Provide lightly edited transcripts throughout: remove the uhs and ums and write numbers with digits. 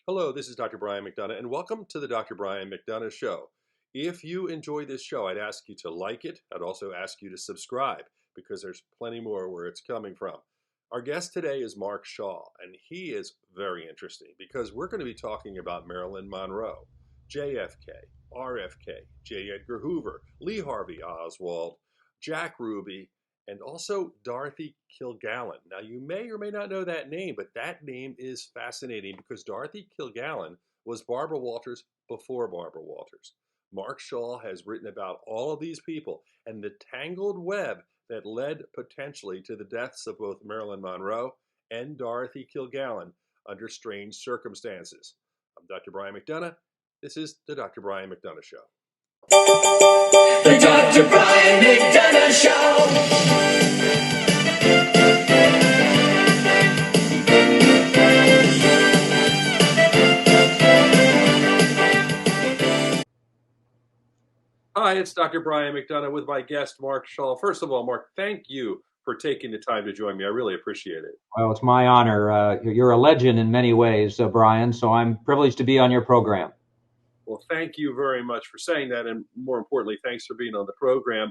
Hello, this is Dr. Brian McDonough, and welcome to the Dr. Brian McDonough Show. If you enjoy this show, I'd ask you to like it. I'd also ask you to subscribe because there's plenty more where it's coming from. Our guest today is Mark Shaw, and he is very interesting because we're going to be talking about Marilyn Monroe, JFK, RFK, J. Edgar Hoover, Lee Harvey Oswald, Jack Ruby, and also Dorothy Kilgallen. Now, you may or may not know that name, but that name is fascinating because Dorothy Kilgallen was Barbara Walters before Barbara Walters. Mark Shaw has written about all of these people and the tangled web that led potentially to the deaths of both Marilyn Monroe and Dorothy Kilgallen under strange circumstances. I'm Dr. Brian McDonough. This is the Dr. Brian McDonough Show. The Dr. Brian McDonough Show. Hi, it's Dr. Brian McDonough with my guest, Mark Shaw. First of all, Mark, thank you for taking the time to join me. I really appreciate it. Well, it's my honor. You're a legend in many ways, Brian, so I'm privileged to be on your program. Well, thank you very much for saying that, and more importantly, thanks for being on the program.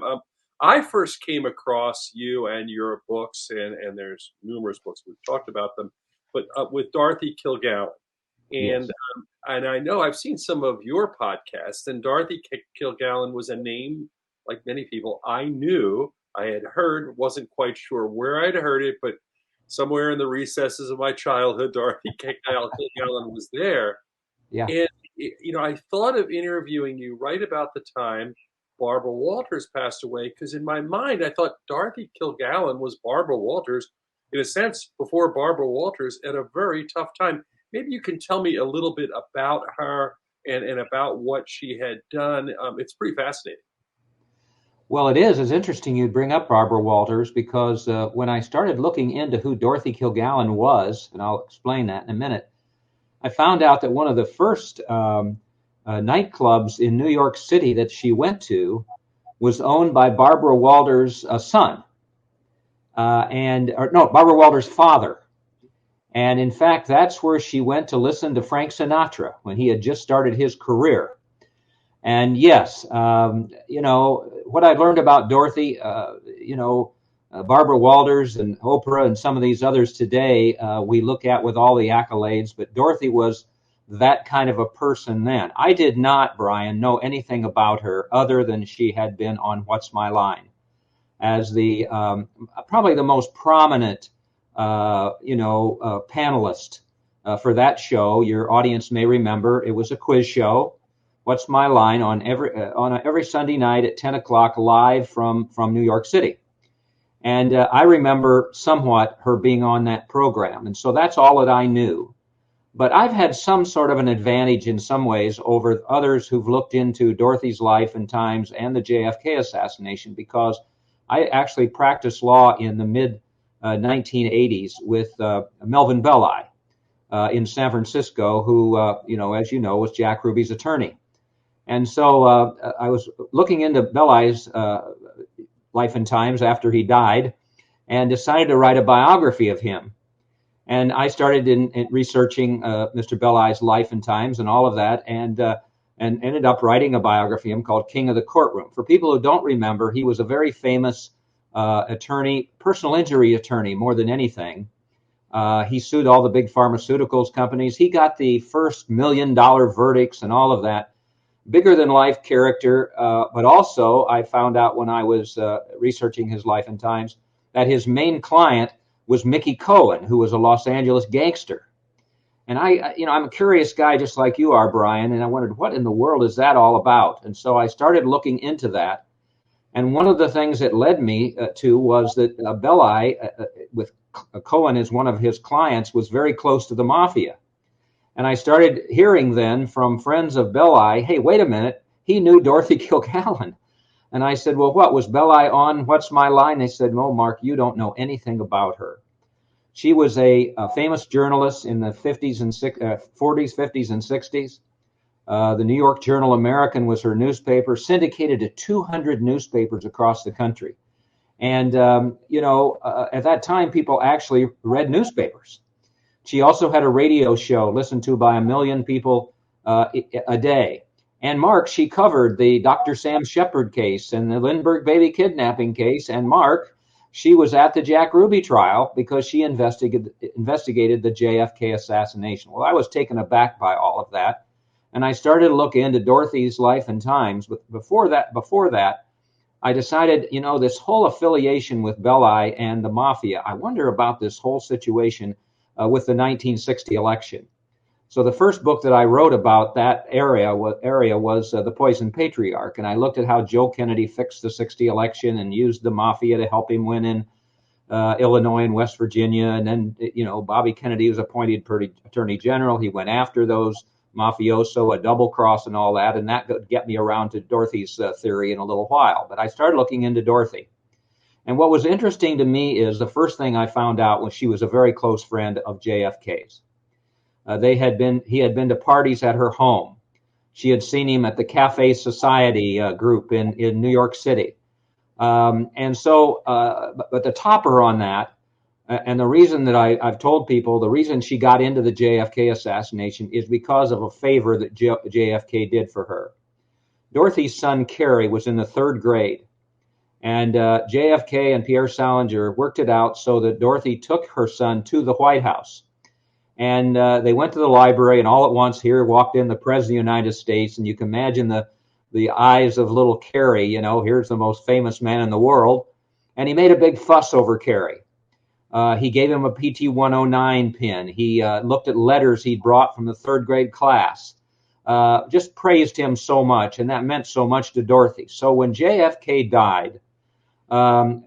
I first came across you and your books, and there's numerous books, we've talked about them, but with Dorothy Kilgallen. And Yes. and I know I've seen some of your podcasts, and Dorothy Kilgallen was a name, like many people, I knew, I had heard, wasn't quite sure where I'd heard it, but somewhere in the recesses of my childhood, Dorothy Kilgallen was there. Yeah. And, I thought of interviewing you right about the time Barbara Walters passed away, because in my mind, I thought Dorothy Kilgallen was Barbara Walters, in a sense, before Barbara Walters at a very tough time. Maybe you can tell me a little bit about her and about what she had done. It's pretty fascinating. Well, it is. It's interesting you bring up Barbara Walters because when I started looking into who Dorothy Kilgallen was, and I'll explain that in a minute, I found out that one of the first nightclubs in New York City that she went to was owned by Barbara Walters' son, Barbara Walters' father. And in fact, that's where she went to listen to Frank Sinatra when he had just started his career. And yes, what I learned about Dorothy, Barbara Walters and Oprah and some of these others today, we look at with all the accolades, but Dorothy was that kind of a person then. I did not, Brian, know anything about her other than she had been on What's My Line as the probably the most prominent panelist for that show. Your audience may remember it was a quiz show. What's My Line on every Sunday night at 10 o'clock live from New York City. And I remember somewhat her being on that program. And so that's all that I knew. But I've had some sort of an advantage in some ways over others who've looked into Dorothy's life and times and the JFK assassination, because I actually practiced law in the mid 1980s with Melvin Belli in San Francisco, who, as you know, was Jack Ruby's attorney. And so I was looking into Belli's life and times after he died and decided to write a biography of him. And I started in researching Mr. Belli's life and times and all of that, and ended up writing a biography of him called King of the Courtroom. For people who don't remember, he was a very famous attorney, personal injury attorney more than anything. He sued all the big pharmaceuticals companies. He got the first $1 million verdicts and all of that. Bigger than life character, but also I found out when I was researching his life and times that his main client was Mickey Cohen, who was a Los Angeles gangster. And I'm a curious guy just like you are, Brian, and I wondered, what in the world is that all about? And so I started looking into that. And one of the things that led me to was that Belli, with Cohen as one of his clients, was very close to the mafia. And I started hearing then from friends of Belli, hey, wait a minute, he knew Dorothy Kilgallen. And I said, well, what, was Belli on What's My Line? They said, no, Mark, you don't know anything about her. She was a famous journalist in the 40s, 50s, and 60s. The New York Journal American was her newspaper, syndicated to 200 newspapers across the country. And, at that time, people actually read newspapers. She also had a radio show listened to by 1 million people a day. And Mark, she covered the Dr. Sam Shepard case and the Lindbergh baby kidnapping case. And Mark, she was at the Jack Ruby trial because she investigated the JFK assassination. Well, I was taken aback by all of that, and I started to look into Dorothy's life and times. But before that, I decided, this whole affiliation with Belli and the mafia, I wonder about this whole situation with the 1960 election. So the first book that I wrote about that area was The Poison Patriarch, and I looked at how Joe Kennedy fixed the 60 election and used the mafia to help him win in Illinois and West Virginia. And then, Bobby Kennedy was appointed Attorney General. He went after those mafioso, a double cross and all that, and that could get me around to Dorothy's theory in a little while. But I started looking into Dorothy. And what was interesting to me is the first thing I found out was she was a very close friend of JFK's. He had been to parties at her home. She had seen him at the Cafe Society group in New York City. But the topper on that, and the reason that I've told people, the reason she got into the JFK assassination is because of a favor that JFK did for her. Dorothy's son, Kerry, was in the 3rd grade. And JFK and Pierre Salinger worked it out so that Dorothy took her son to the White House. And they went to the library, and all at once here walked in the President of the United States. And you can imagine the eyes of little Kerry, here's the most famous man in the world. And he made a big fuss over Kerry. He gave him a PT 109 pin. He looked at letters he'd brought from the 3rd grade class. Just praised him so much, and that meant so much to Dorothy. So when JFK died,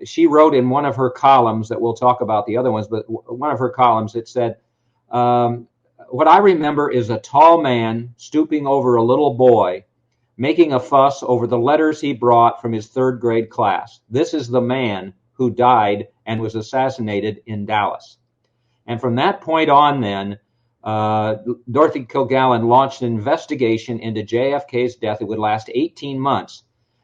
she wrote in one of her columns, that we'll talk about the other ones, but one of her columns, it said, what I remember is a tall man stooping over a little boy, making a fuss over the letters he brought from his 3rd grade class. This is the man who died and was assassinated in Dallas. And from that point on then, Dorothy Kilgallen launched an investigation into JFK's death. It would last 18 months.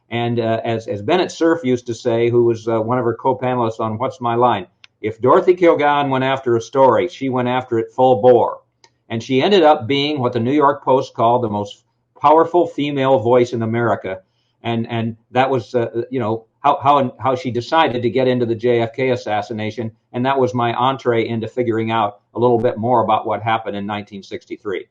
And as Bennett Cerf used to say, who was one of her co-panelists on What's My Line, if Dorothy Kilgallen went after a story, she went after it full bore. And she ended up being what the New York Post called the most powerful female voice in America. And that was, how she decided to get into the JFK assassination. And that was my entree into figuring out a little bit more about what happened in 1963.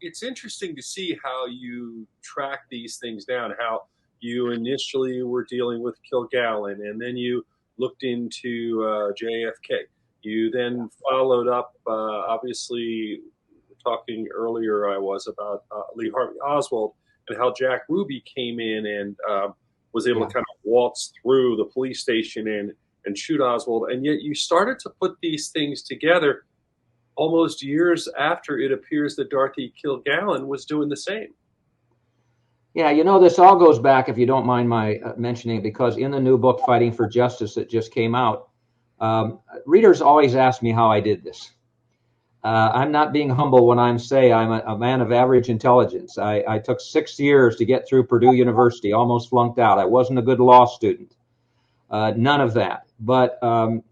It's interesting to see how you track these things down, how you initially were dealing with Kilgallen, and then you looked into JFK. You then followed up, obviously, talking earlier I was about Lee Harvey Oswald and how Jack Ruby came in and was able to kind of waltz through the police station and shoot Oswald. And yet you started to put these things together almost years after it appears that Dorothy Kilgallen was doing the same. Yeah, this all goes back, if you don't mind my mentioning, because in the new book, Fighting for Justice, that just came out, readers always ask me how I did this. I'm not being humble when I say I'm a man of average intelligence. I took 6 years to get through Purdue University, almost flunked out. I wasn't a good law student. None of that. But, I'm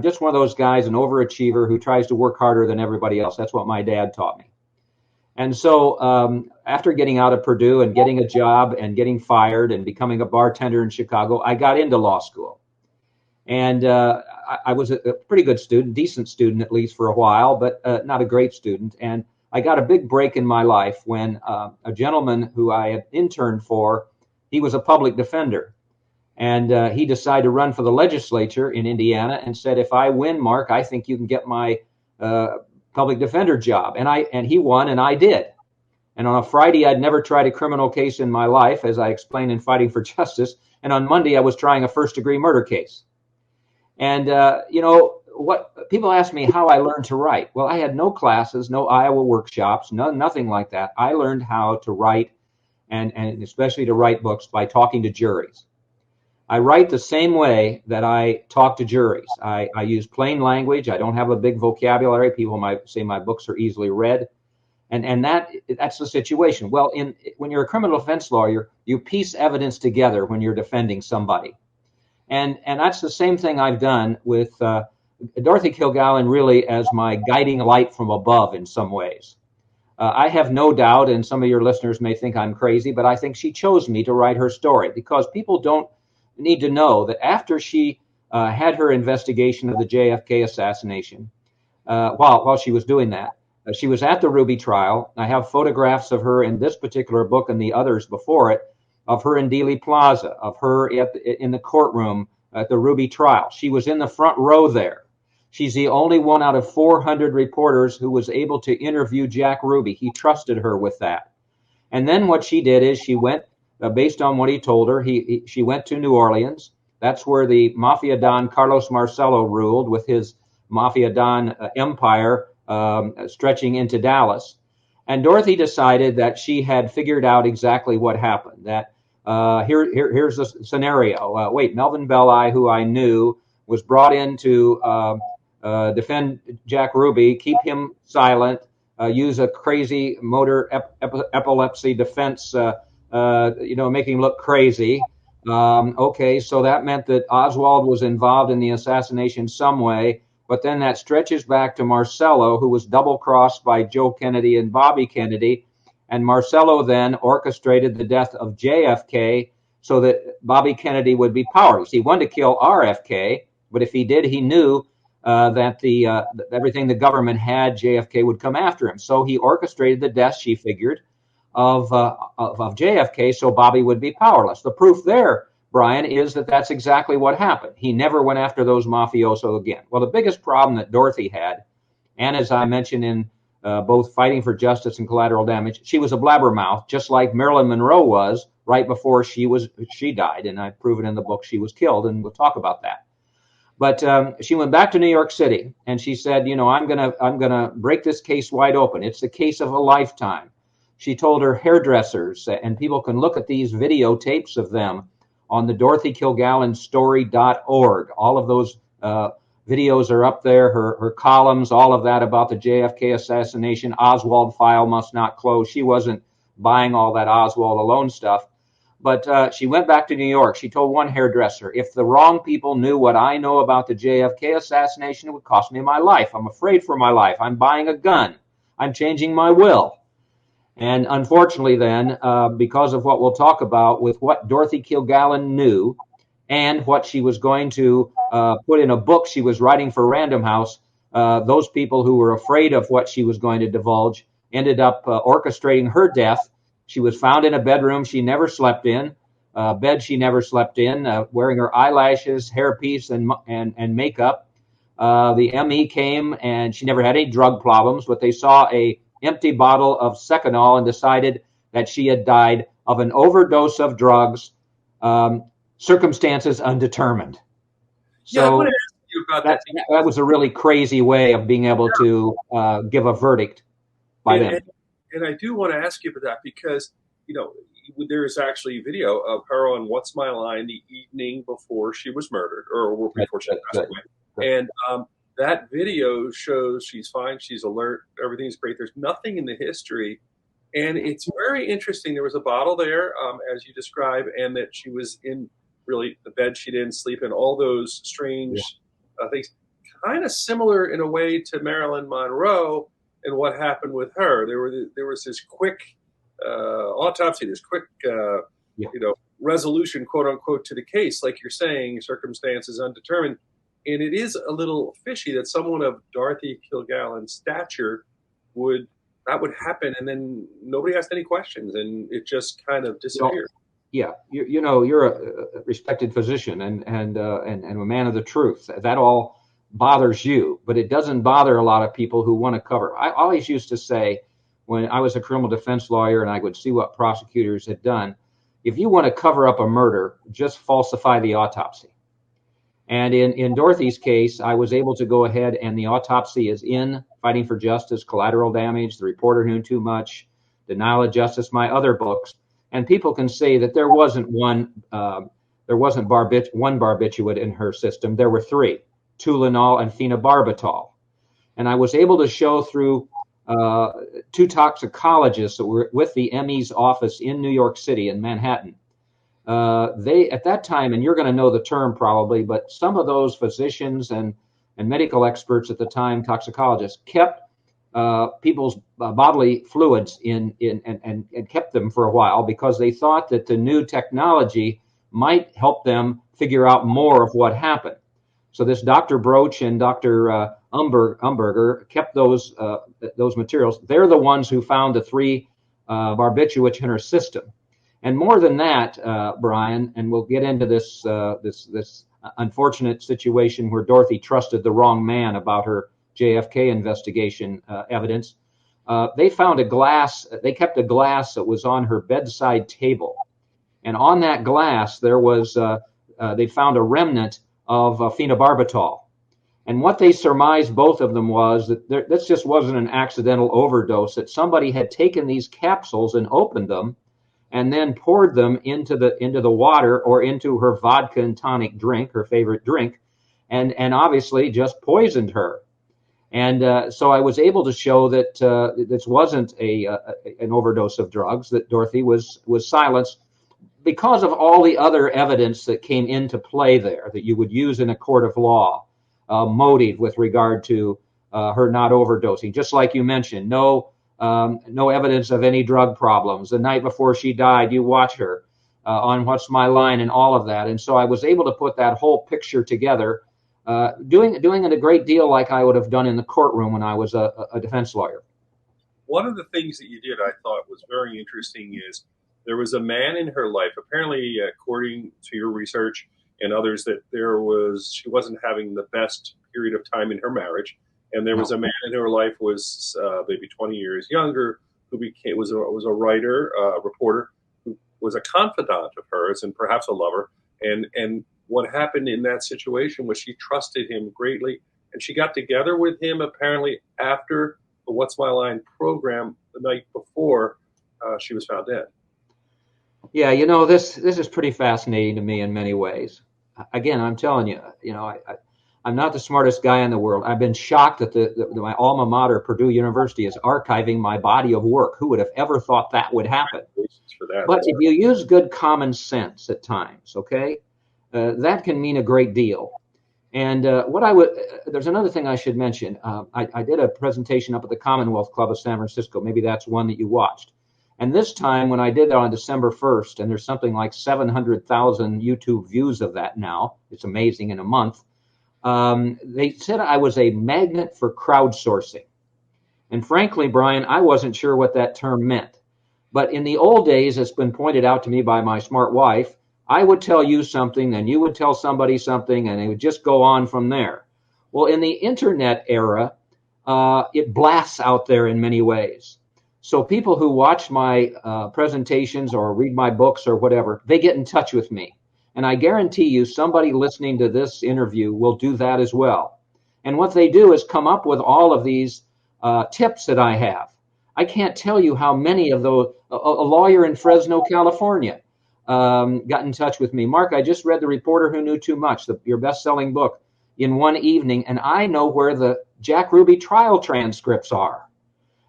just one of those guys, an overachiever who tries to work harder than everybody else. That's what my dad taught me. And so after getting out of Purdue and getting a job and getting fired and becoming a bartender in Chicago, I got into law school. And I was a pretty good student, decent student at least for a while, but not a great student. And I got a big break in my life when a gentleman who I had interned for, he was a public defender. And he decided to run for the legislature in Indiana and said, if I win, Mark, I think you can get my public defender job. And he won, and I did. And on a Friday, I'd never tried a criminal case in my life, as I explained in Fighting for Justice. And on Monday, I was trying a first-degree murder case. And, what people ask me how I learned to write. Well, I had no classes, no Iowa workshops, nothing like that. I learned how to write, and especially to write books, by talking to juries. I write the same way that I talk to juries. I use plain language. I don't have a big vocabulary. People might say my books are easily read. And that's the situation. Well, when you're a criminal defense lawyer, you piece evidence together when you're defending somebody. And that's the same thing I've done with Dorothy Kilgallen really as my guiding light from above in some ways. I have no doubt, and some of your listeners may think I'm crazy, but I think she chose me to write her story because people don't need to know that after she had her investigation of the JFK assassination, while she was doing that, she was at the Ruby trial. I have photographs of her in this particular book and the others before it, of her in Dealey Plaza, of her in the courtroom at the Ruby trial. She was in the front row there. She's the only one out of 400 reporters who was able to interview Jack Ruby. He trusted her with that. And then what she did is she went, based on what he told her, she went to New Orleans. That's where the Mafia Don Carlos Marcello ruled with his Mafia Don empire stretching into Dallas. And Dorothy decided that she had figured out exactly what happened, that here's the scenario. Wait, Melvin Belli, who I knew, was brought in to defend Jack Ruby, keep him silent, use a crazy motor epilepsy defense, making him look crazy. Okay, so that meant that Oswald was involved in the assassination some way, but then that stretches back to Marcello, who was double-crossed by Joe Kennedy and Bobby Kennedy, and Marcello then orchestrated the death of JFK so that Bobby Kennedy would be powerless. He wanted to kill RFK, but if he did, he knew that everything the government had, JFK would come after him. So he orchestrated the death, she figured, of JFK so Bobby would be powerless. The proof there, Brian, is that that's exactly what happened. He never went after those mafioso again. Well, the biggest problem that Dorothy had, and as I mentioned in both Fighting for Justice and Collateral Damage, she was a blabbermouth, just like Marilyn Monroe was right before she died. And I've proven in the book she was killed, and we'll talk about that. But she went back to New York City, and she said, I'm gonna break this case wide open. It's the case of a lifetime. She told her hairdressers, and people can look at these videotapes of them on the DorothyKilgallenStory.org. All of those videos are up there, her columns, all of that about the JFK assassination. Oswald file must not close. She wasn't buying all that Oswald alone stuff. But she went back to New York. She told one hairdresser, if the wrong people knew what I know about the JFK assassination, it would cost me my life. I'm afraid for my life. I'm buying a gun. I'm changing my will. And unfortunately then, because of what we'll talk about with what Dorothy Kilgallen knew and what she was going to put in a book she was writing for Random House, those people who were afraid of what she was going to divulge ended up orchestrating her death. She was found in a bedroom she never slept in, bed she never slept in, wearing her eyelashes, hairpiece, and makeup. The ME came, and she never had any drug problems, but they saw a empty bottle of Seconal and decided that she had died of an overdose of drugs, circumstances undetermined. So I want to ask you about that. That was a really crazy way of being able to give a verdict by them. And I do want to ask you about that because, there's actually video of her on What's My Line the evening before she was murdered, or before she passed away. And that video shows she's fine, she's alert, everything's great. There's nothing in the history. And it's very interesting. There was a bottle there, as you describe, and that she was in really the bed she didn't sleep in, all those strange things. Kind of similar in a way to Marilyn Monroe and what happened with her. There was this quick autopsy, this quick resolution, quote unquote, to the case, like you're saying, circumstances undetermined. And it is a little fishy that someone of Dorothy Kilgallen's stature would happen, and then nobody asked any questions, and it just kind of disappeared. You're a respected physician and a man of the truth. That all bothers you, but it doesn't bother a lot of people who want to cover. I always used to say, when I was a criminal defense lawyer and I would see what prosecutors had done, if you want to cover up a murder, just falsify the autopsy. And in Dorothy's case, I was able to go ahead, and the autopsy is in Fighting for Justice, Collateral Damage, The Reporter Knew Too Much, Denial of Justice, my other books. And people can say that there wasn't one barbiturate in her system. There were three, Tulinol and phenobarbital. And I was able to show through two toxicologists that were with the ME's office in New York City, in Manhattan. They, at that time, and you're going to know the term probably, but some of those physicians and and medical experts at the time, toxicologists, kept people's bodily fluids and kept them for a while because they thought that the new technology might help them figure out more of what happened. So this Dr. Broach and Dr. Umberger kept those materials. They're the ones who found the 3 barbiturates in her system. And more than that, Brian, and we'll get into this unfortunate situation where Dorothy trusted the wrong man about her JFK investigation evidence. They found a glass. They kept a glass that was on her bedside table, and on that glass there was. They found a remnant of phenobarbital, and what they surmised, both of them, was that this just wasn't an accidental overdose. That somebody had taken these capsules and opened them, and then poured them into the water or into her vodka and tonic drink, her favorite drink, and obviously just poisoned her. And so I was able to show that this wasn't an overdose of drugs, that Dorothy was silenced because of all the other evidence that came into play there that you would use in a court of law, motive with regard to her not overdosing. Just like you mentioned, no evidence of any drug problems. The night before she died, you watch her on What's My Line and all of that. And so I was able to put that whole picture together, doing it a great deal like I would have done in the courtroom when I was a defense lawyer. One of the things that you did I thought was very interesting is there was a man in her life, apparently according to your research and others, that she wasn't having the best period of time in her marriage. And there was a man in her life who was maybe 20 years younger, who was a writer, a reporter, who was a confidant of hers and perhaps a lover. And what happened in that situation was she trusted him greatly, and she got together with him apparently after the What's My Line program the night before she was found dead. Yeah, this is pretty fascinating to me in many ways. Again, I'm telling you, I'm not the smartest guy in the world. I've been shocked that my alma mater, Purdue University, is archiving my body of work. Who would have ever thought that would happen? For that, but if you use good common sense at times, okay, that can mean a great deal. And there's another thing I should mention. I did a presentation up at the Commonwealth Club of San Francisco. Maybe that's one that you watched. And this time, when I did that on December 1st, and there's something like 700,000 YouTube views of that now, it's amazing in a month, they said I was a magnet for crowdsourcing. And frankly, Brian, I wasn't sure what that term meant. But in the old days, it's been pointed out to me by my smart wife, I would tell you something, and you would tell somebody something, and it would just go on from there. Well, in the internet era, it blasts out there in many ways. So people who watch my presentations or read my books or whatever, they get in touch with me. And I guarantee you somebody listening to this interview will do that as well. And what they do is come up with all of these tips that I have. I can't tell you how many of those. A lawyer in Fresno, California, got in touch with me. Mark, I just read The Reporter Who Knew Too Much, your best-selling book, in one evening, and I know where the Jack Ruby trial transcripts are.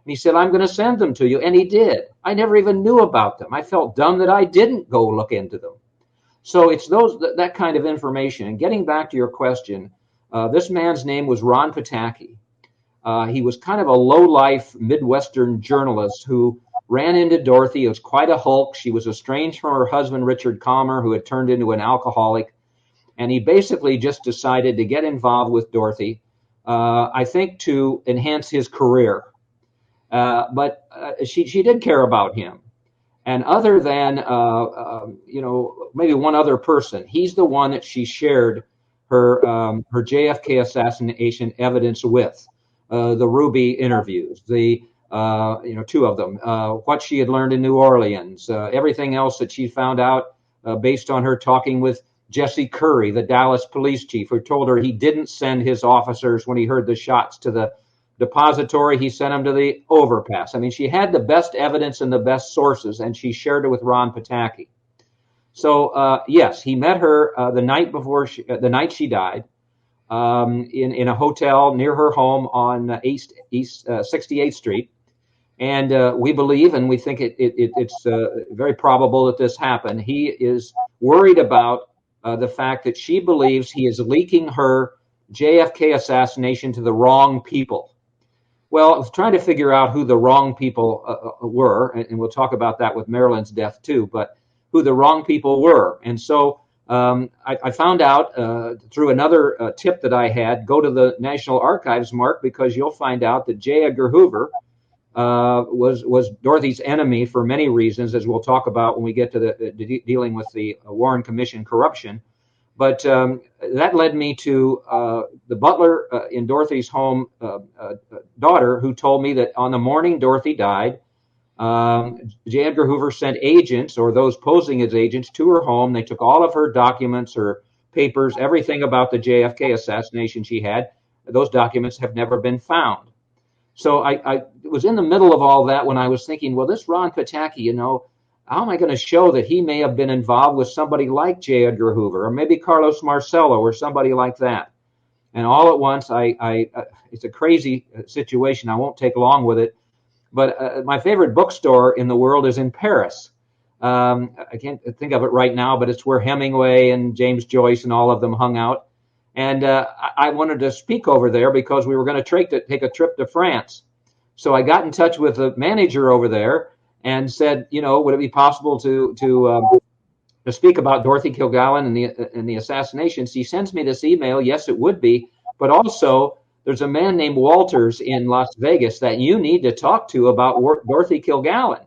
And he said, I'm going to send them to you. And he did. I never even knew about them. I felt dumb that I didn't go look into them. So it's that kind of information. And getting back to your question, this man's name was Ron Pataki. He was kind of a low-life Midwestern journalist who ran into Dorothy. It was quite a hulk. She was estranged from her husband, Richard Calmer, who had turned into an alcoholic. And he basically just decided to get involved with Dorothy, I think to enhance his career. But she did care about him. And other than, maybe one other person, he's the one that she shared her JFK assassination evidence with, the Ruby interviews, the 2 of them, what she had learned in New Orleans, everything else that she found out based on her talking with Jesse Curry, the Dallas police chief, who told her he didn't send his officers when he heard the shots to the depository, he sent them to the overpass. I mean, she had the best evidence and the best sources, and she shared it with Ron Pataki. So, yes, he met her the night she died, in a hotel near her home on East 68th Street. And we believe, and we think it's very probable that this happened. He is worried about the fact that she believes he is leaking her JFK assassination to the wrong people. Well, I was trying to figure out who the wrong people were, and we'll talk about that with Marilyn's death too, but who the wrong people were. And so I found out through another tip that I had, go to the National Archives, Mark, because you'll find out that J. Edgar Hoover was Dorothy's enemy for many reasons, as we'll talk about when we get to the dealing with the Warren Commission corruption. But that led me to the butler in Dorothy's home, daughter, who told me that on the morning Dorothy died, J. Edgar Hoover sent agents, or those posing as agents, to her home. They took all of her documents, her papers, everything about the JFK assassination she had. Those documents have never been found. So I was in the middle of all that when I was thinking, well, this Ron Pataki, how am I going to show that he may have been involved with somebody like J. Edgar Hoover, or maybe Carlos Marcello, or somebody like that? And all at once, it's a crazy situation. I won't take long with it. But my favorite bookstore in the world is in Paris. I can't think of it right now, but it's where Hemingway and James Joyce and all of them hung out. And I wanted to speak over there because we were going to take a trip to France. So I got in touch with the manager over there and said, would it be possible to speak about Dorothy Kilgallen and the assassinations? He sends me this email. Yes, it would be. But also, there's a man named Walters in Las Vegas that you need to talk to about Dorothy Kilgallen.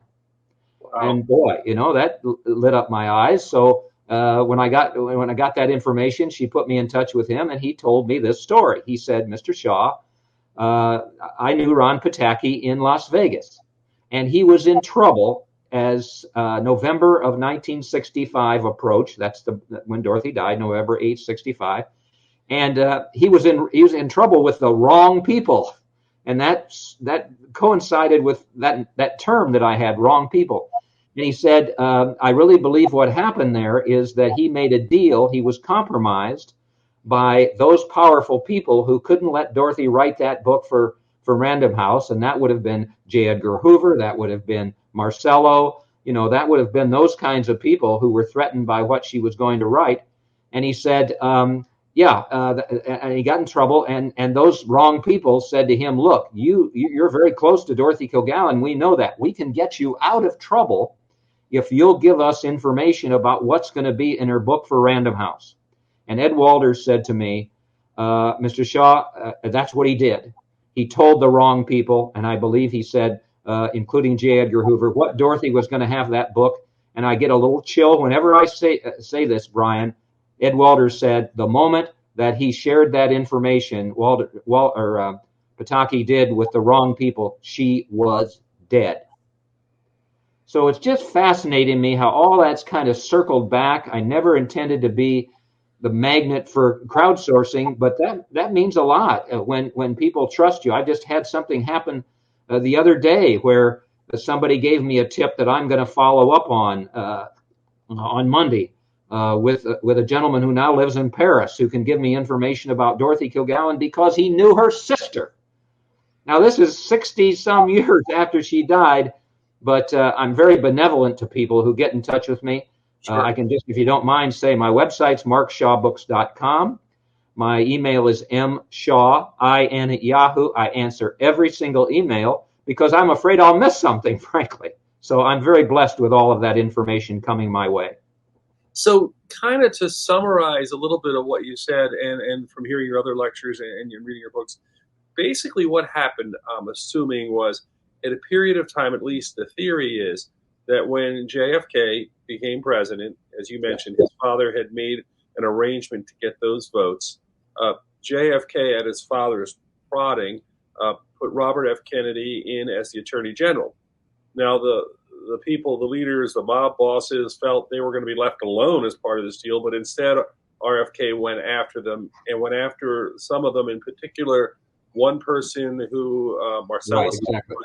Wow. And boy, that lit up my eyes. So when I got that information, she put me in touch with him, and he told me this story. He said, Mr. Shaw, I knew Ron Pataki in Las Vegas, and he was in trouble as November of 1965 approached. That's when Dorothy died, November 8, 65. And he was in trouble with the wrong people, and that coincided with that term that I had, wrong people. And he said, I really believe what happened there is that he made a deal. He was compromised by those powerful people who couldn't let Dorothy write that book for Random House, and that would have been J. Edgar Hoover, that would have been Marcello, that would have been those kinds of people who were threatened by what she was going to write. And he said, and he got in trouble, and those wrong people said to him, look, you're very close to Dorothy Kilgallen. We know that. We can get you out of trouble if you'll give us information about what's going to be in her book for Random House. And Ed Walters said to me, Mr. Shaw, that's what he did. He told the wrong people, and I believe he said, including J. Edgar Hoover, what Dorothy was going to have that book. And I get a little chill whenever I say this, Brian. Ed Walters said the moment that he shared that information, Pataki did with the wrong people, she was dead. So it's just fascinating me how all that's kind of circled back. I never intended to be the magnet for crowdsourcing, but that means a lot when people trust you. I just had something happen the other day where somebody gave me a tip that I'm going to follow up on Monday with a gentleman who now lives in Paris who can give me information about Dorothy Kilgallen because he knew her sister. Now, this is 60-some years after she died, but I'm very benevolent to people who get in touch with me. Sure. I can just, if you don't mind, say my website's markshawbooks.com. My email is mshaw@yahoo. I answer every single email because I'm afraid I'll miss something, frankly. So I'm very blessed with all of that information coming my way. So kind of to summarize a little bit of what you said, and from hearing your other lectures and reading your books, basically what happened, I'm assuming, was at a period of time, at least the theory is, that when JFK became president, as you mentioned, his father had made an arrangement to get those votes. JFK, at his father's prodding, put Robert F. Kennedy in as the Attorney General. Now, the people, the leaders, the mob bosses felt they were going to be left alone as part of this deal, but instead RFK went after them and went after some of them, in particular, one person who, Marcellus, right, exactly.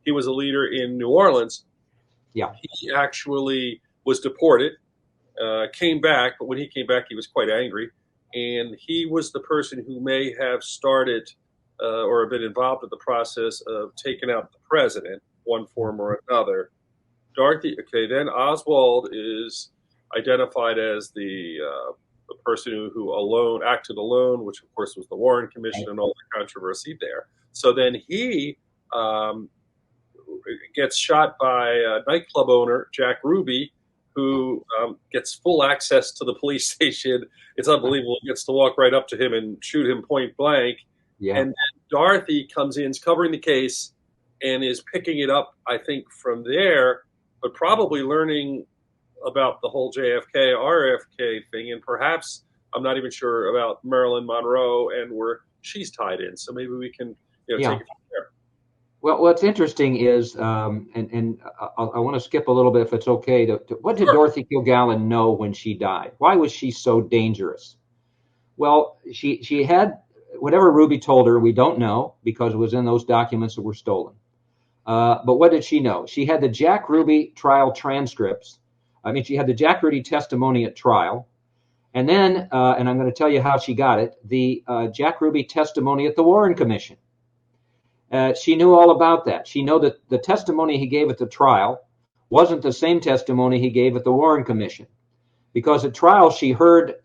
He was a leader in New Orleans. Yeah. He actually was deported, came back, but when he came back, he was quite angry. And he was the person who may have started or been involved in the process of taking out the president, one form or another. Dorothy, okay, then Oswald is identified as the the person who alone acted alone, which of course was the Warren Commission and all the controversy there. So then he gets shot by a nightclub owner, Jack Ruby, who gets full access to the police station. It's unbelievable. He gets to walk right up to him and shoot him point blank. Yeah. And then Dorothy comes in, is covering the case, and is picking it up, I think, from there, but probably learning about the whole JFK, RFK thing, and perhaps, I'm not even sure, about Marilyn Monroe and where she's tied in. So maybe we can take it from there. Well, what's interesting is, and I want to skip a little bit if it's okay, what did Dorothy Kilgallen know when she died? Why was she so dangerous? Well, she had, whatever Ruby told her, we don't know, because it was in those documents that were stolen. But what did she know? She had the Jack Ruby trial transcripts. I mean, she had the Jack Ruby testimony at trial. And then, and I'm going to tell you how she got it, the Jack Ruby testimony at the Warren Commission. She knew all about that. She knew that the testimony he gave at the trial wasn't the same testimony he gave at the Warren Commission. Because at trial, she heard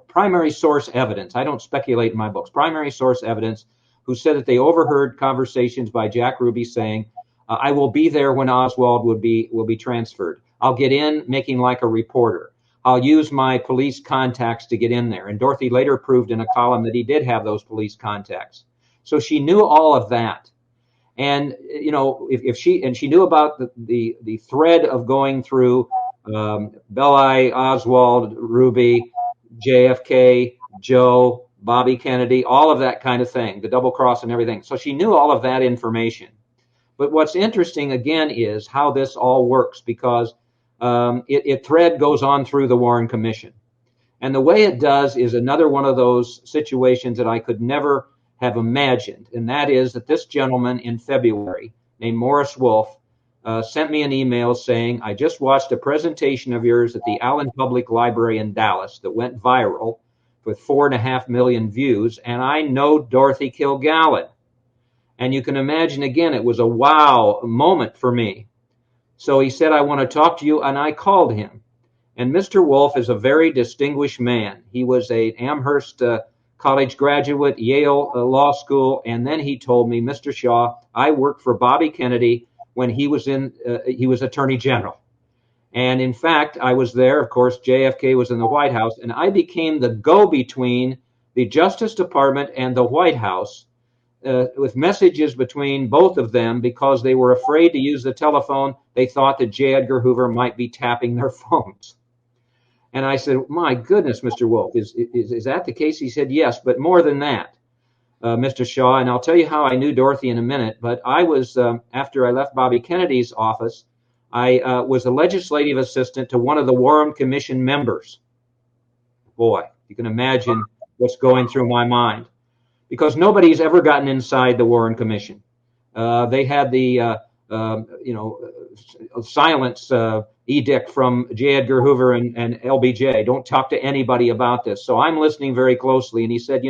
primary source evidence. I don't speculate in my books. Primary source evidence who said that they overheard conversations by Jack Ruby saying, I will be there when Oswald will be transferred. I'll get in making like a reporter. I'll use my police contacts to get in there. And Dorothy later proved in a column that he did have those police contacts. So she knew all of that. And, if she knew about the thread of going through Belli, Oswald, Ruby, JFK, Joe, Bobby Kennedy, all of that kind of thing, the double cross and everything. So she knew all of that information. But what's interesting, again, is how this all works, because thread goes on through the Warren Commission. And the way it does is another one of those situations that I could never have imagined. And that is that this gentleman in February, named Morris Wolf, sent me an email saying, I just watched a presentation of yours at the Allen Public Library in Dallas that went viral with 4.5 million views, and I know Dorothy Kilgallen. And you can imagine, again, it was a wow moment for me. So he said, I want to talk to you, and I called him. And Mr. Wolf is a very distinguished man. He was an Amherst college graduate, Yale Law School, and then he told me, Mr. Shaw, I worked for Bobby Kennedy when he was Attorney General. And in fact, I was there. Of course, JFK was in the White House, and I became the go-between the Justice Department and the White House with messages between both of them because they were afraid to use the telephone. They thought that J. Edgar Hoover might be tapping their phones. And I said, my goodness, Mr. Wolf, is that the case? He said, yes, but more than that, Mr. Shaw. And I'll tell you how I knew Dorothy in a minute. But I was, after I left Bobby Kennedy's office, I was a legislative assistant to one of the Warren Commission members. Boy, you can imagine what's going through my mind. Because nobody's ever gotten inside the Warren Commission. They had the, silence edict from J. Edgar Hoover and LBJ. Don't talk to anybody about this. So I'm listening very closely. And he said,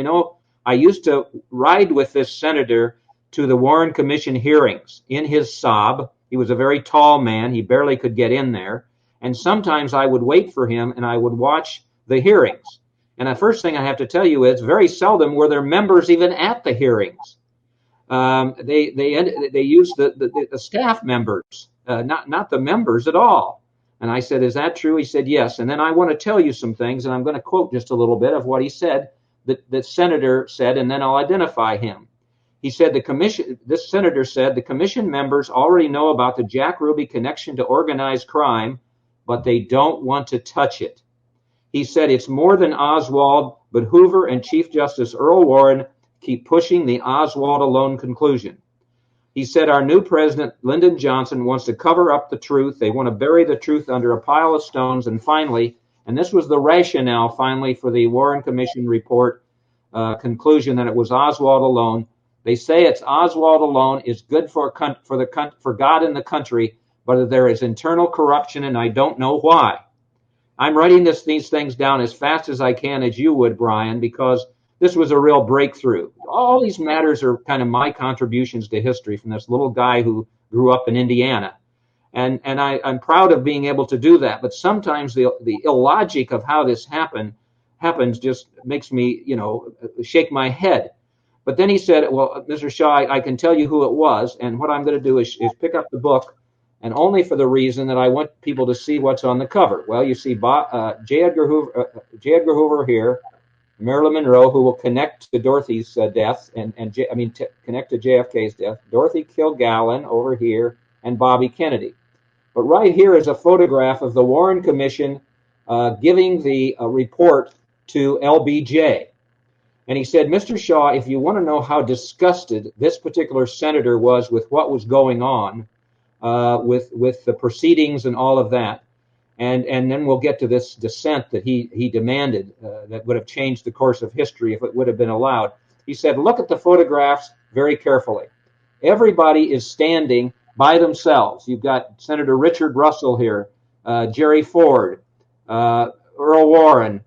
I used to ride with this senator to the Warren Commission hearings in his Saab. He was a very tall man. He barely could get in there. And sometimes I would wait for him and I would watch the hearings. And the first thing I have to tell you is very seldom were there members even at the hearings. They used the staff members, not the members at all. And I said, is that true? He said, yes. And then I want to tell you some things, and I'm going to quote just a little bit of what he said, that senator said, and then I'll identify him. He said, this senator said, the commission members already know about the Jack Ruby connection to organized crime, but they don't want to touch it. He said, it's more than Oswald, but Hoover and Chief Justice Earl Warren keep pushing the Oswald alone conclusion. He said, our new president, Lyndon Johnson, wants to cover up the truth. They want to bury the truth under a pile of stones. And finally, and this was the rationale finally for the Warren Commission report conclusion that it was Oswald alone. They say it's Oswald alone is good for God and the country, but there is internal corruption, and I don't know why. I'm writing these things down as fast as I can, as you would, Brian, because this was a real breakthrough. All these matters are kind of my contributions to history from this little guy who grew up in Indiana. And I'm proud of being able to do that. But sometimes the illogic of how this happened happens just makes me, shake my head. But then he said, well, Mr. Shaw, I can tell you who it was. And what I'm going to do is pick up the book, and only for the reason that I want people to see what's on the cover. Well, you see J. Edgar Hoover here, Marilyn Monroe, who will connect to Dorothy's death, connect to JFK's death, Dorothy Kilgallen over here, and Bobby Kennedy. But right here is a photograph of the Warren Commission giving the report to LBJ. And he said, Mr. Shaw, if you want to know how disgusted this particular senator was with what was going on, with the proceedings and all of that, and then we'll get to this dissent that he demanded that would have changed the course of history if it would have been allowed. He said, look at the photographs very carefully. Everybody is standing by themselves. You've got Senator Richard Russell here, Jerry Ford, Earl Warren,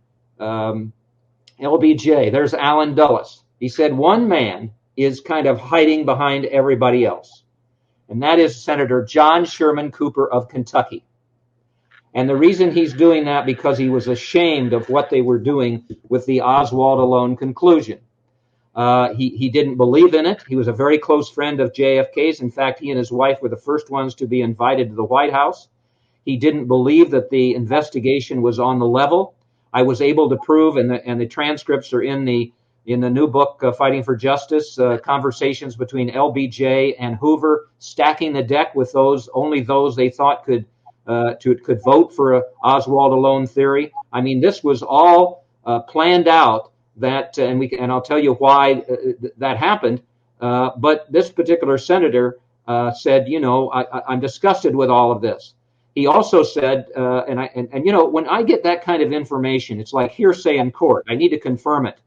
LBJ. There's Allen Dulles. He said one man is kind of hiding behind everybody else, and that is Senator John Sherman Cooper of Kentucky. And the reason he's doing that because he was ashamed of what they were doing with the Oswald alone conclusion. He didn't believe in it. He was a very close friend of JFK's. In fact, he and his wife were the first ones to be invited to the White House. He didn't believe that the investigation was on the level. I was able to prove, and the transcripts are in the new book, Fighting for Justice, conversations between LBJ and Hoover, stacking the deck with only those they thought could vote for a Oswald alone theory. I mean, this was all planned out. And I'll tell you why that happened. But this particular senator said, I'm disgusted with all of this. He also said, when I get that kind of information, it's like hearsay in court. I need to confirm it.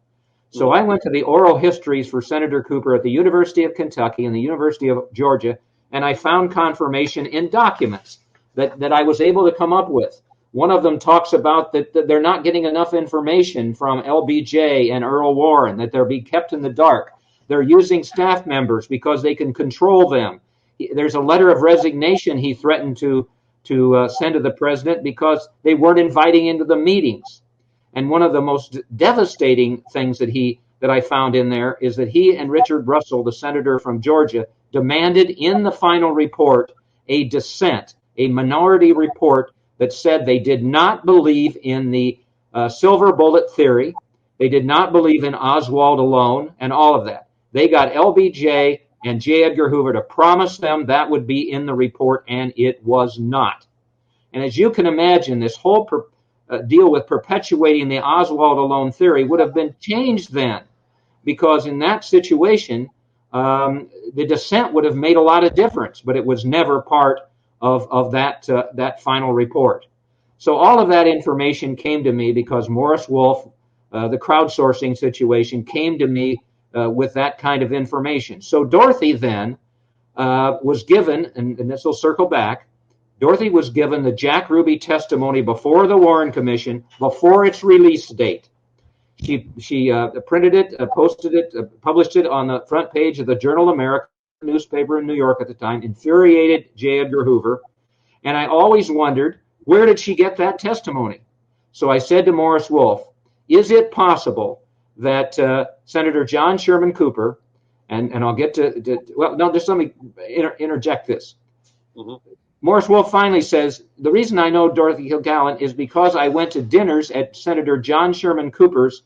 So I went to the oral histories for Senator Cooper at the University of Kentucky and the University of Georgia, and I found confirmation in documents that I was able to come up with. One of them talks about that they're not getting enough information from LBJ and Earl Warren, that they're being kept in the dark. They're using staff members because they can control them. There's a letter of resignation he threatened to send to the president because they weren't inviting into the meetings. And one of the most devastating things that I found in there is that he and Richard Russell, the senator from Georgia, demanded in the final report a dissent, a minority report that said they did not believe in the silver bullet theory. They did not believe in Oswald alone and all of that. They got LBJ and J. Edgar Hoover to promise them that would be in the report, and it was not. And as you can imagine, this whole deal with perpetuating the Oswald alone theory would have been changed then, because in that situation, the dissent would have made a lot of difference, but it was never part of that final report. So all of that information came to me because Morris Wolf, the crowdsourcing situation, came to me with that kind of information. So Dorothy then was given, and this will circle back, Dorothy was given the Jack Ruby testimony before the Warren Commission, before its release date. She printed it, posted it, published it on the front page of the Journal American newspaper in New York at the time, infuriated J. Edgar Hoover. And I always wondered, where did she get that testimony? So I said to Morris Wolf, is it possible that Senator John Sherman Cooper, and I'll get just let me interject this. Mm-hmm. Morris Wolf finally says, the reason I know Dorothy Kilgallen is because I went to dinners at Senator John Sherman Cooper's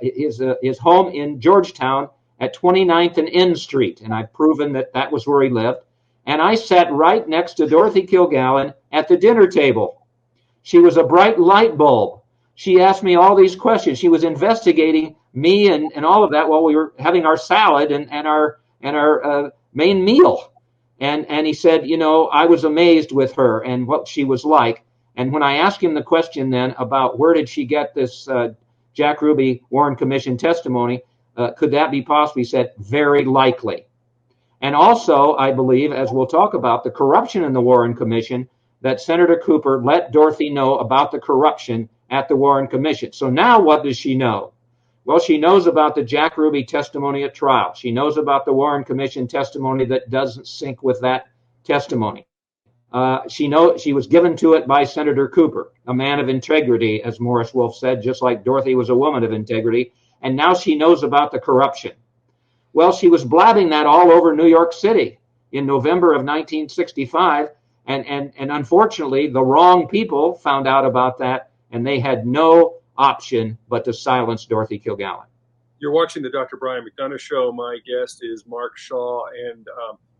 his home in Georgetown at 29th and N Street, and I've proven that was where he lived. And I sat right next to Dorothy Kilgallen at the dinner table. She was a bright light bulb. She asked me all these questions. She was investigating me and all of that while we were having our salad and our main meal. And he said, I was amazed with her and what she was like. And when I asked him the question then about where did she get this Jack Ruby Warren Commission testimony, could that be possible? He said, very likely. And also, I believe, as we'll talk about, the corruption in the Warren Commission, that Senator Cooper let Dorothy know about the corruption at the Warren Commission. So now what does she know? Well, she knows about the Jack Ruby testimony at trial. She knows about the Warren Commission testimony that doesn't sync with that testimony. She was given to it by Senator Cooper, a man of integrity, as Morris Wolf said, just like Dorothy was a woman of integrity. And now she knows about the corruption. Well, she was blabbing that all over New York City in November of 1965. And unfortunately, the wrong people found out about that, and they had no option but to silence Dorothy Kilgallen. You're watching the Dr. Brian McDonough Show. My guest is Mark Shaw. And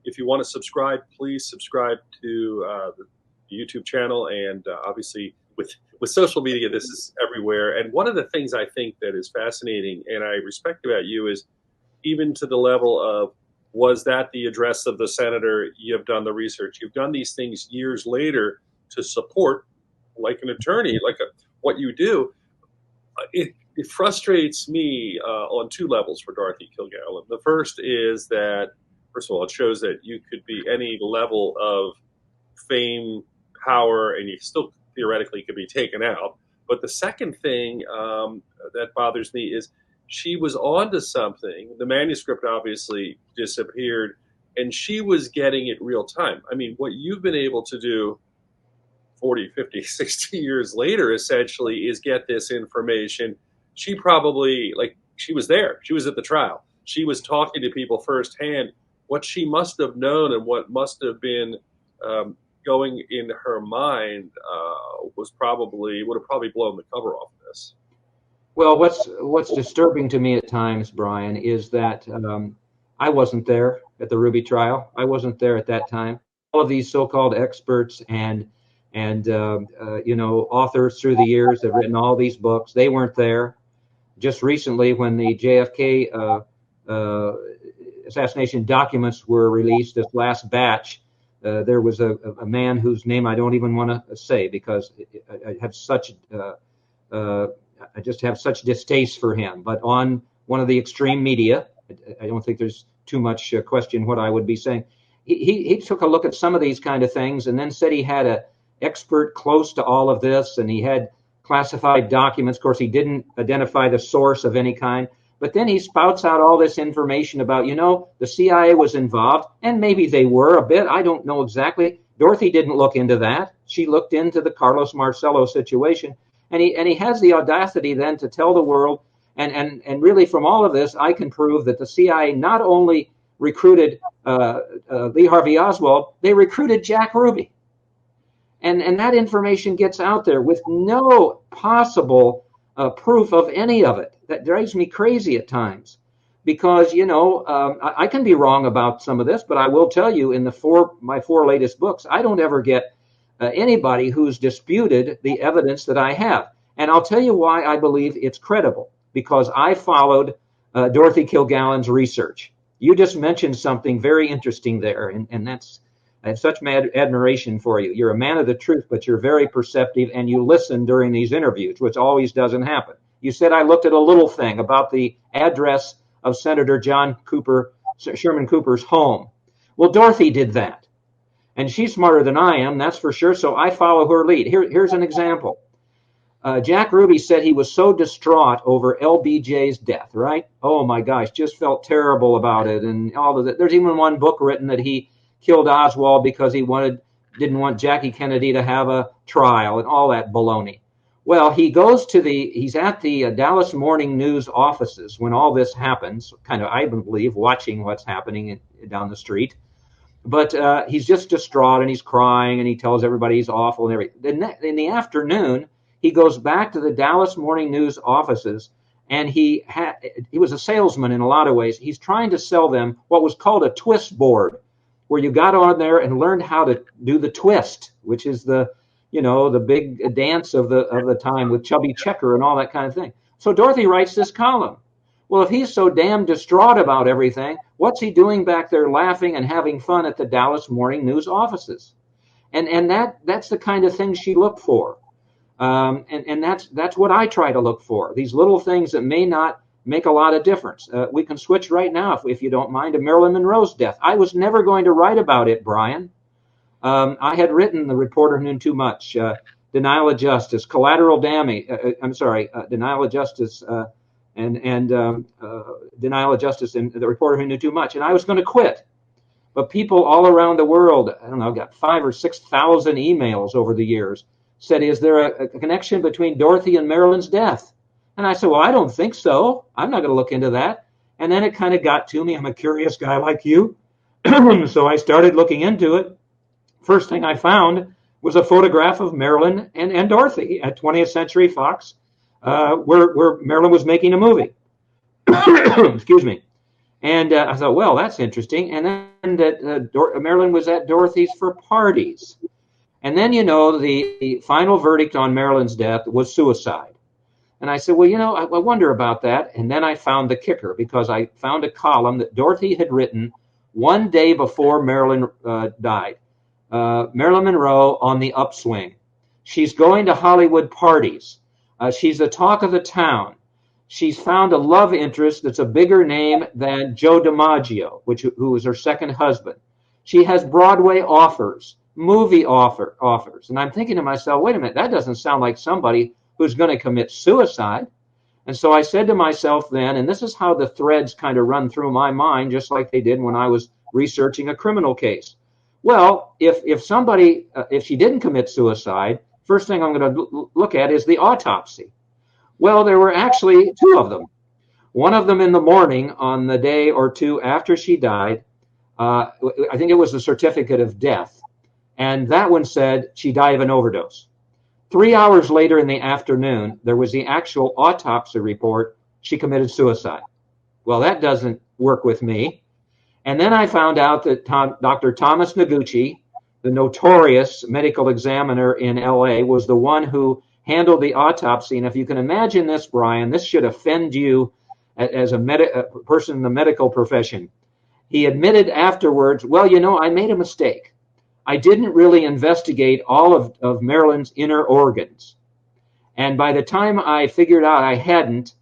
if you want to subscribe, please subscribe to the YouTube channel. And obviously, with social media, this is everywhere. And one of the things I think that is fascinating and I respect about you is even to the level of, was that the address of the senator? You have done the research. You've done these things years later to support, like an attorney, what you do. It frustrates me on two levels for Dorothy Kilgallen. The first is that, first of all, it shows that you could be any level of fame, power, and you still theoretically could be taken out. But the second thing that bothers me is she was onto something. The manuscript obviously disappeared, and she was getting it real time. I mean, what you've been able to do 40, 50, 60 years later, essentially, is get this information. She probably, she was there. She was at the trial. She was talking to people firsthand. What she must have known and what must have been going in her mind would have probably blown the cover off this. Well, what's disturbing to me at times, Brian, is that I wasn't there at the Ruby trial. I wasn't there at that time. All of these so-called experts and authors through the years have written all these books. They weren't there. Just recently, when the JFK assassination documents were released, this last batch, there was a man whose name I don't even want to say because I have such I just have such distaste for him. But on one of the extreme media, I don't think there's too much question what I would be saying. He took a look at some of these kind of things and then said he had an expert close to all of this, and he had classified documents. Of course, he didn't identify the source of any kind. But then he spouts out all this information about, the CIA was involved, and maybe they were a bit. I don't know exactly. Dorothy didn't look into that. She looked into the Carlos Marcello situation. And he has the audacity then to tell the world, and really from all of this, I can prove that the CIA not only recruited Lee Harvey Oswald, they recruited Jack Ruby. And that information gets out there with no possible proof of any of it. That drives me crazy at times because, I can be wrong about some of this, but I will tell you in my four latest books, I don't ever get anybody who's disputed the evidence that I have. And I'll tell you why I believe it's credible, because I followed Dorothy Kilgallen's research. You just mentioned something very interesting there, and I have such admiration for you. You're a man of the truth, but you're very perceptive, and you listen during these interviews, which always doesn't happen. You said I looked at a little thing about the address of Senator Sherman Cooper's home. Well, Dorothy did that. And she's smarter than I am, that's for sure, so I follow her lead. Here's an example. Jack Ruby said he was so distraught over LBJ's death, right? Oh my gosh, just felt terrible about it and all of that. There's even one book written that he killed Oswald because he didn't want Jackie Kennedy to have a trial and all that baloney. Well, he's at the Dallas Morning News offices when all this happens, kind of, I believe, watching what's happening down the street. But he's just distraught and he's crying and he tells everybody he's awful and everything. In the afternoon, he goes back to the Dallas Morning News offices, and he was a salesman in a lot of ways. He's trying to sell them what was called a twist board, where you got on there and learned how to do the twist, which is the big dance of the time with Chubby Checker and all that kind of thing. So Dorothy writes this column. Well, if he's so damn distraught about everything, what's he doing back there laughing and having fun at the Dallas Morning News offices? And that's the kind of thing she looked for. And that's what I try to look for. These little things that may not make a lot of difference. We can switch right now, if you don't mind, to Marilyn Monroe's death. I was never going to write about it, Brian. I had written The Reporter Who Knew Too Much, Denial of Justice, Collateral Damage. Denial of Justice and Denial of Justice and The Reporter Who Knew Too Much. And I was going to quit. but people all around the world, I don't know, got 5,000 or 6,000 emails over the years, said, is there a connection between Dorothy and Marilyn's death? And I said, well, I don't think so. I'm not going to look into that. And then it kind of got to me. I'm a curious guy like you. So I started looking into it. First thing I found was a photograph of Marilyn and Dorothy at 20th Century Fox, where Marilyn was making a movie. Excuse me. And I thought, well, that's interesting. And then that Marilyn was at Dorothy's for parties. And then, the final verdict on Marilyn's death was suicide. And I said, well, I wonder about that. And then I found the kicker, because I found a column that Dorothy had written one day before Marilyn died. Marilyn Monroe on the upswing. She's going to Hollywood parties. She's the talk of the town. She's found a love interest that's a bigger name than Joe DiMaggio, who was her second husband. She has Broadway offers, movie offers. And I'm thinking to myself, wait a minute, that doesn't sound like somebody who's going to commit suicide. And so I said to myself then, and this is how the threads kind of run through my mind, just like they did when I was researching a criminal case. Well, if she didn't commit suicide, first thing I'm going to look at is the autopsy. Well, there were actually two of them. One of them in the morning on the day or two after she died. I think it was the certificate of death. And that one said she died of an overdose. 3 hours later in the afternoon, there was the actual autopsy report. She committed suicide. Well, that doesn't work with me. And then I found out that Dr. Thomas Noguchi, the notorious medical examiner in LA, was the one who handled the autopsy. And if you can imagine this, Brian, this should offend you as a person in the medical profession. He admitted afterwards, well, I made a mistake. I didn't really investigate all of Marilyn's inner organs. And by the time I figured out I hadn't,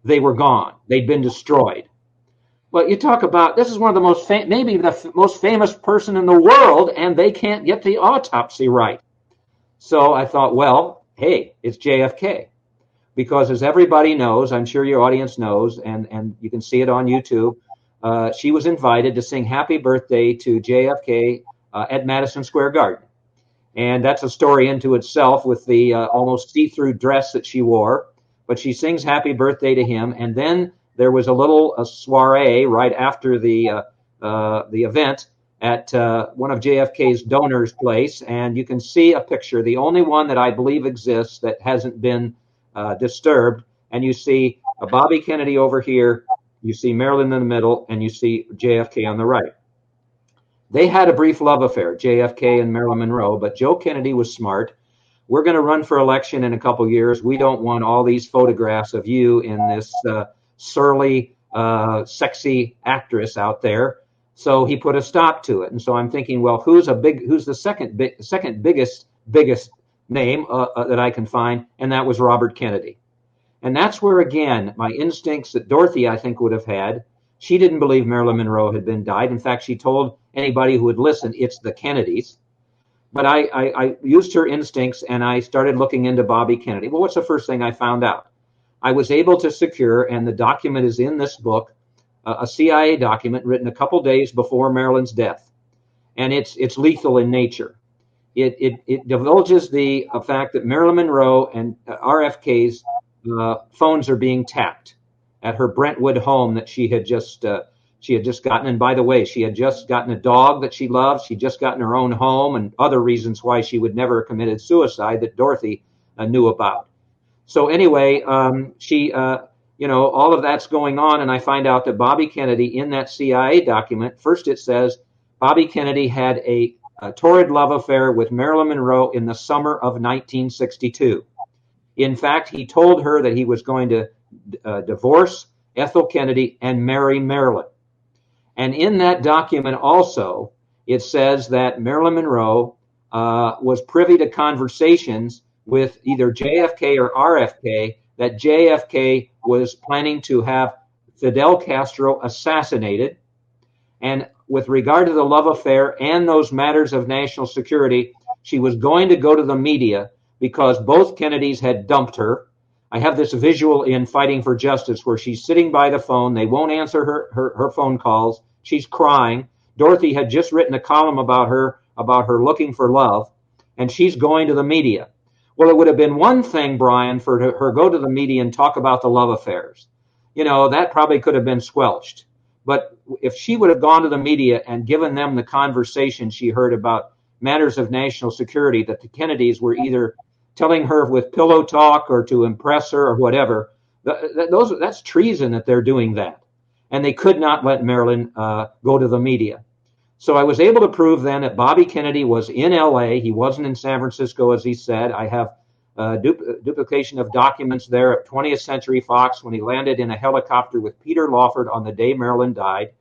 they were gone. They'd been destroyed. Well, you talk about, this is one of the most, maybe the most famous person in the world, and they can't get the autopsy right. So I thought, well, hey, it's JFK. Because as everybody knows, I'm sure your audience knows, and you can see it on YouTube, she was invited to sing Happy Birthday to JFK at Madison Square Garden. And that's a story into itself with the almost see-through dress that she wore. But she sings Happy Birthday to him, and then there was a soiree right after the event at one of JFK's donors' place, and you can see a picture, the only one that I believe exists that hasn't been disturbed, and you see Bobby Kennedy over here, you see Marilyn in the middle, and you see JFK on the right. They had a brief love affair, JFK and Marilyn Monroe, but Joe Kennedy was smart. We're going to run for election in a couple years. We don't want all these photographs of you in this surly, sexy actress out there. So he put a stop to it. And so I'm thinking, well, who's the second biggest name that I can find? And that was Robert Kennedy. And that's where, again, my instincts that Dorothy, I think, would have had. She didn't believe Marilyn Monroe had been died. In fact, she told anybody who would listen, it's the Kennedys. But I used her instincts, and I started looking into Bobby Kennedy. Well, what's the first thing I found out? I was able to secure, and the document is in this book, a CIA document written a couple days before Marilyn's death. And it's lethal in nature. It divulges the fact that Marilyn Monroe and RFK's phones are being tapped at her Brentwood home that she had just gotten. And by the way, she had just gotten a dog that she loved. She'd just gotten her own home, and other reasons why she would never have committed suicide that Dorothy knew about. So anyway, all of that's going on, and I find out that Bobby Kennedy, in that CIA document, first it says Bobby Kennedy had a torrid love affair with Marilyn Monroe in the summer of 1962. In fact, he told her that he was going to divorce Ethel Kennedy and marry Marilyn. And in that document also, it says that Marilyn Monroe was privy to conversations with either JFK or RFK, that JFK was planning to have Fidel Castro assassinated. And with regard to the love affair and those matters of national security, she was going to go to the media because both Kennedys had dumped her. I have this visual in Fighting for Justice where she's sitting by the phone. They won't answer her phone calls. She's crying Dorothy had just written a column about her looking for love, and she's going to the media. Well, it would have been one thing, Brian, for her go to the media and talk about the love affairs. That probably could have been squelched. But if she would have gone to the media and given them the conversation she heard about matters of national security that the Kennedys were either telling her with pillow talk or to impress her or whatever, that's treason that they're doing that. And they could not let Marilyn go to the media. So I was able to prove then that Bobby Kennedy was in L.A. He wasn't in San Francisco, as he said. I have duplication of documents there at 20th Century Fox when he landed in a helicopter with Peter Lawford on the day Marilyn died.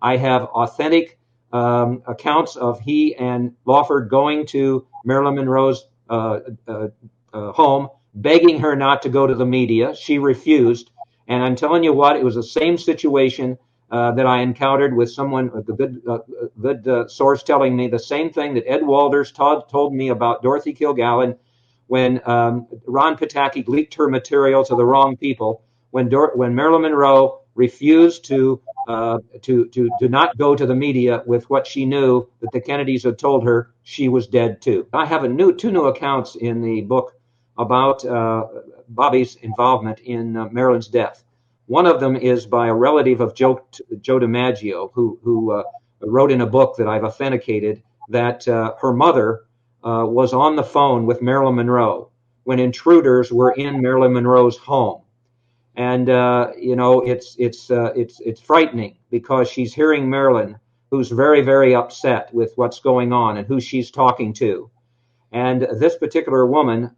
I have authentic accounts of he and Lawford going to Marilyn Monroe's home, begging her not to go to the media. She refused. And I'm telling you what, it was the same situation that I encountered with someone, a good source telling me the same thing that Ed Walders told me about Dorothy Kilgallen when Ron Pataki leaked her material to the wrong people, when Marilyn Monroe refused to not go to the media with what she knew that the Kennedys had told her she was dead too. I have two new accounts in the book about Bobby's involvement in Marilyn's death. One of them is by a relative of Joe DiMaggio, who wrote in a book that I've authenticated that her mother was on the phone with Marilyn Monroe when intruders were in Marilyn Monroe's home. And it's frightening because she's hearing Marilyn, who's very, very upset with what's going on and who she's talking to. And this particular woman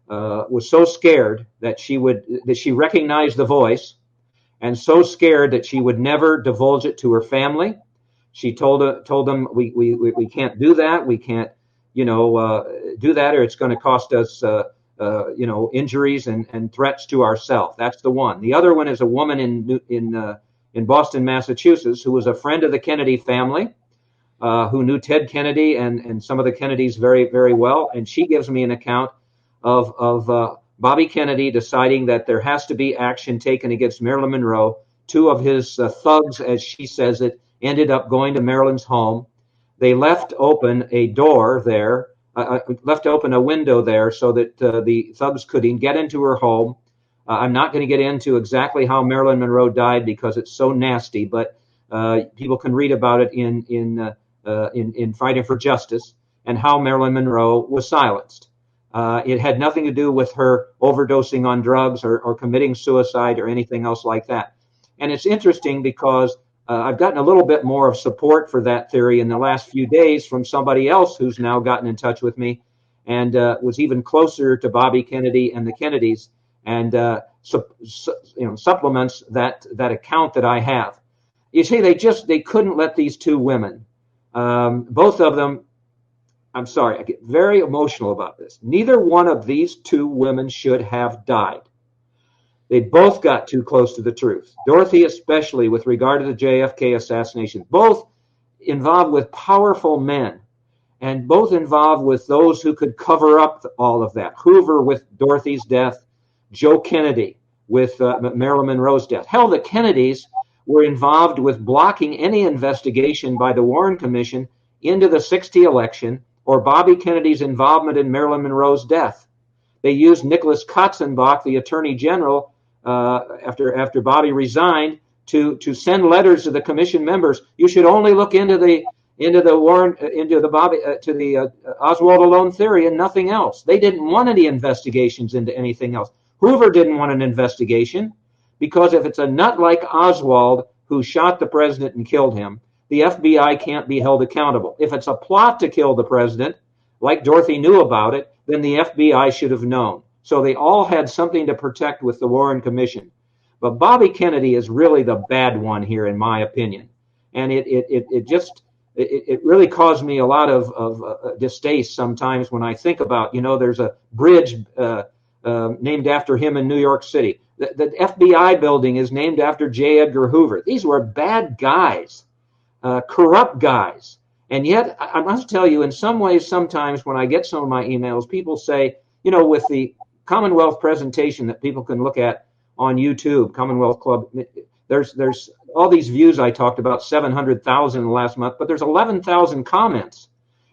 was so scared that she recognized the voice, and so scared that she would never divulge it to her family. She told them, we can't do that. We can't, do that, or it's going to cost us, injuries and threats to ourselves. That's the one. The other one is a woman in Boston, Massachusetts, who was a friend of the Kennedy family, who knew Ted Kennedy and some of the Kennedys very, very well. And she gives me an account of Bobby Kennedy deciding that there has to be action taken against Marilyn Monroe. Two of his thugs, as she says it, ended up going to Marilyn's home. They left open a door there, left open a window there so that the thugs could get into her home. I'm not going to get into exactly how Marilyn Monroe died because it's so nasty, but people can read about it in Fighting for Justice and how Marilyn Monroe was silenced. It had nothing to do with her overdosing on drugs or committing suicide or anything else like that. And it's interesting because I've gotten a little bit more of support for that theory in the last few days from somebody else who's now gotten in touch with me and was even closer to Bobby Kennedy and the Kennedys and supplements that account that I have. You see, they couldn't let these two women, both of them. I'm sorry, I get very emotional about this. Neither one of these two women should have died. They both got too close to the truth. Dorothy, especially with regard to the JFK assassination, both involved with powerful men and both involved with those who could cover up all of that. Hoover with Dorothy's death, Joe Kennedy with Marilyn Monroe's death. Hell, the Kennedys were involved with blocking any investigation by the Warren Commission into the '60 election or Bobby Kennedy's involvement in Marilyn Monroe's death. They used Nicholas Katzenbach, the Attorney General, after Bobby resigned, to send letters to the commission members. You should only look into the Oswald alone theory and nothing else. They didn't want any investigations into anything else. Hoover didn't want an investigation because if it's a nut like Oswald who shot the president and killed him, the FBI can't be held accountable. If it's a plot to kill the president, like Dorothy knew about it, then the FBI should have known. So they all had something to protect with the Warren Commission. But Bobby Kennedy is really the bad one here, in my opinion. And it really caused me a lot of distaste sometimes when I think about, there's a bridge named after him in New York City. The FBI building is named after J. Edgar Hoover. These were bad guys, corrupt guys. And yet, I must tell you, in some ways, sometimes when I get some of my emails, people say, with the Commonwealth presentation that people can look at on YouTube, Commonwealth Club, there's all these views I talked about, 700,000 in the last month, but there's 11,000 comments.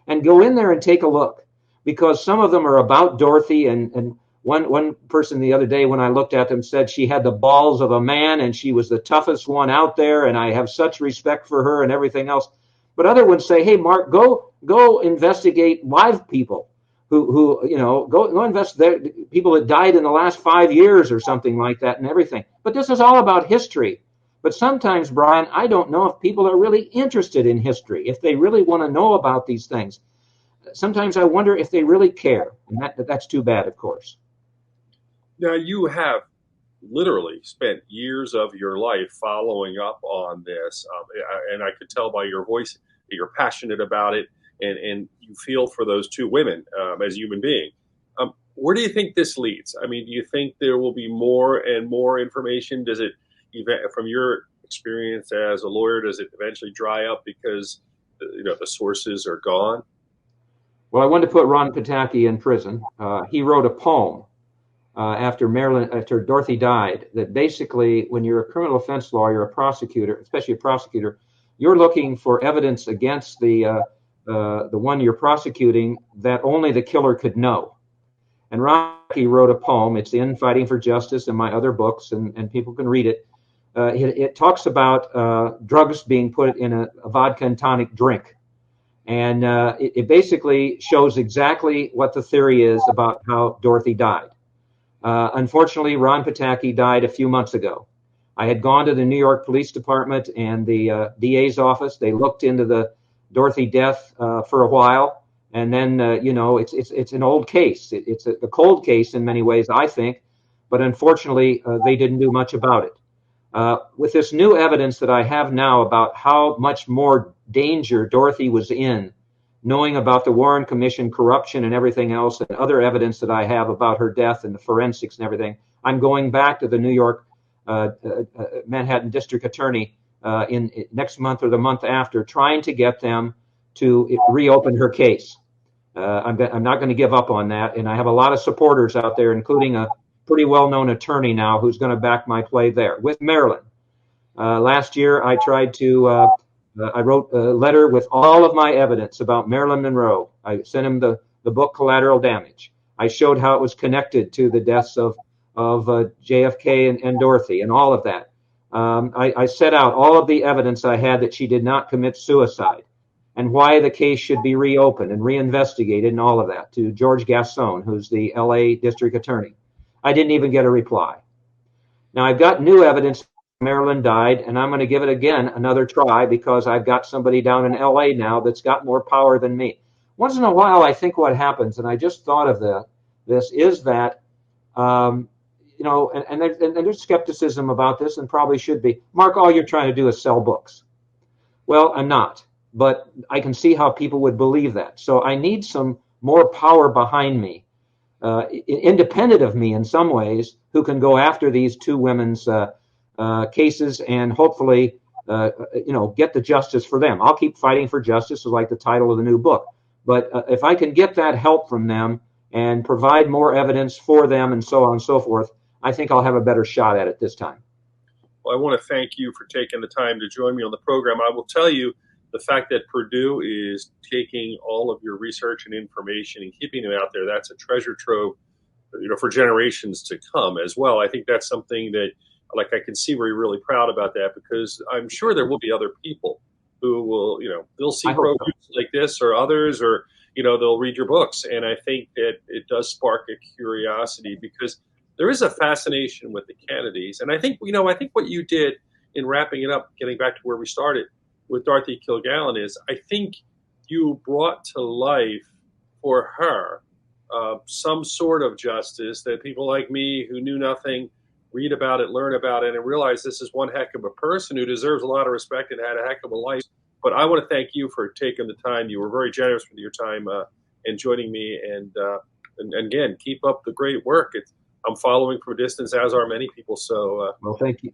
And go in there and take a look, because some of them are about Dorothy. And one person the other day when I looked at them said she had the balls of a man and she was the toughest one out there, and I have such respect for her and everything else. But other ones say, hey, Mark, go investigate live people who go investigate people that died in the last 5 years or something like that and everything. But this is all about history. But sometimes, Brian, I don't know if people are really interested in history, if they really want to know about these things. Sometimes I wonder if they really care, and that's too bad, of course. Now, you have literally spent years of your life following up on this, and I could tell by your voice that you're passionate about it, and you feel for those two women as human beings. Where do you think this leads? I mean, do you think there will be more and more information? Does it, from your experience as a lawyer, does it eventually dry up because the sources are gone? Well, I wanted to put Ron Pataki in prison. He wrote a poem after Dorothy died, that basically, when you're a criminal offense lawyer, a prosecutor, especially a prosecutor, you're looking for evidence against the one you're prosecuting that only the killer could know. And Ron Pataki wrote a poem. It's in Fighting for Justice and my other books, and people can read it. It talks about drugs being put in a vodka and tonic drink. And it basically shows exactly what the theory is about how Dorothy died. Unfortunately, Ron Pataki died a few months ago. I had gone to the New York Police Department and the DA's office. They looked into the Dorothy death for a while. And then, it's an old case. It's a cold case in many ways, I think. But unfortunately, they didn't do much about it. With this new evidence that I have now about how much more danger Dorothy was in, knowing about the Warren Commission corruption and everything else, and other evidence that I have about her death and the forensics and everything, I'm going back to the New York Manhattan District Attorney in next month or the month after, trying to get them to reopen her case. I'm not going to give up on that, and I have a lot of supporters out there, including a pretty well-known attorney now who's going to back my play there with Marilyn. Last year, I wrote a letter with all of my evidence about Marilyn Monroe. I sent him the book Collateral Damage. I showed how it was connected to the deaths of JFK and Dorothy and all of that. I set out all of the evidence I had that she did not commit suicide, and why the case should be reopened and reinvestigated and all of that, to George Gasson, who's the LA district attorney. I didn't even get a reply. Now, I've got new evidence Marilyn died, and I'm going to give it again another try, because I've got somebody down in LA now that's got more power than me. Once in a while, I think what happens, and I just thought of this, is that, and there's skepticism about this, and probably should be. Mark, all you're trying to do is sell books. Well, I'm not, but I can see how people would believe that. So I need some more power behind me, independent of me in some ways, who can go after these two women's cases and hopefully, get the justice for them. I'll keep fighting for justice, like the title of the new book. But if I can get that help from them and provide more evidence for them and so on and so forth, I think I'll have a better shot at it this time. Well, I want to thank you for taking the time to join me on the program. I will tell you, the fact that Purdue is taking all of your research and information and keeping it out there, that's a treasure trove, for generations to come as well. I think that's something that, I can see where you're really proud about that, because I'm sure there will be other people who will, they'll see programs like this or others, or, they'll read your books. And I think that it does spark a curiosity, because there is a fascination with the Kennedys. And I think, I think what you did in wrapping it up, getting back to where we started with Dorothy Kilgallen, is I think you brought to life for her some sort of justice that people like me who knew nothing read about it, learn about it, and realize this is one heck of a person who deserves a lot of respect and had a heck of a life. But I want to thank you for taking the time. You were very generous with your time and joining me. And again, keep up the great work. I'm following from a distance, as are many people. So, well, thank you.